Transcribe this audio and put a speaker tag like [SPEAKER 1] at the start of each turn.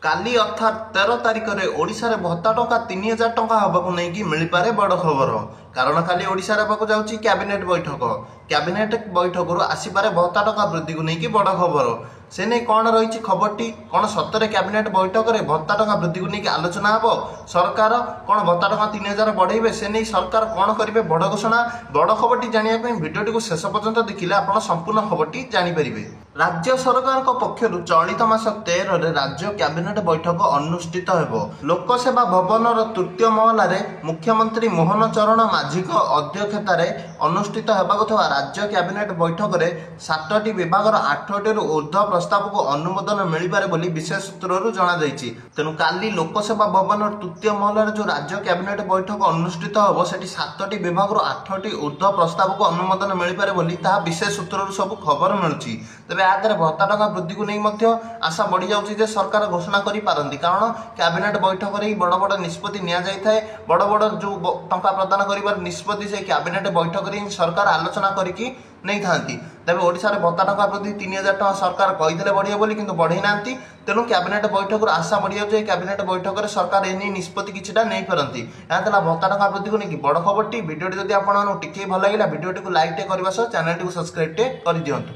[SPEAKER 1] काली अर्थात 13 तारिख में ओडिशा रे भत्ता टंका 3000 टंका हवाक नहीं मिलपारे बड़ खबर। कारण खाली ओडिशा रे हवाक जाउची कैबिनेट बैठक। कैबिनेट बैठक रु आसीपारे भत्ता टंका वृद्धि को नहीं बड़ खबर। से नहीं कौन रही खबरटी कौन सतरे कैबिनेट बैठक में भत्ता टंका वृद्धि को लेकिन आलोचना हम सरकार कौन भत्ता टंका 3000 बढ़ेबे से नहीं सरकार कौन करेंगे बड़ घोषणा बड़ खबरटी जानापी भिडियोटी को शेष पर्यंत देखिले आप संपूर्ण खबरटी जानीपारे। राज्य सरकार पक्षर चलित मास 13 रे राज्य कैबिनेट बैठक अनुष्ठित हो। लोकसेवा भवन तृतीय महलार मुख्यमंत्री मोहन चरण माझी अध्यक्षतार अनुष्ठित होगा राज्य कैबिनेट बैठक में 7टी विभाग 8टी ऊर्ध्व प्रस्ताव को अनुमोदन मिलपारे बोली विशेष सूत्रु जणाई। तेणु काली लोकसेवा भवन तृतीय महलार जो राज्य कैबिनेट बैठक अनुष्ठित हो सेठी 7टी विभाग 8टी ऊर्ध्व प्रस्ताव को अनुमोदन मिलपारे बोली ताहा विशेष सूत्रु सब खबर मिलुची। तेबे आदर भत्ता टंका वृद्धि को नहीं आशा बढ़ी जाऊँगी सरकार घोषणा करि पारंती। कारण कैबिनेट बैठक में बड़ बड़ निष्पत्ति निया जाय थाए। बड़ बड़ जो टंका प्रदान कर निष्पत्ति से कैबिनेट बैठक में सरकार आलोचना करके नहीं था। तेज ओडिशा रे भत्ता टंका वृद्धि 3000 टंका सरकार कही बढ़िया बोली किंतु बढ़ई ना। तेणु कैबिनेट बैठक आशा बढ़ी जाए कैबिनेट बैठक में सरकार एने निष्पत्ति किछिटा नहीं पारंती। यहाँ भत्ता टंका वृद्धि को लेकिन बड़ खबरटी। भिडियोटी जदि आपको टिके भल लगे भिडियोटी को लाइक करने सह चैनल को सब्सक्राइब कर दियंतु।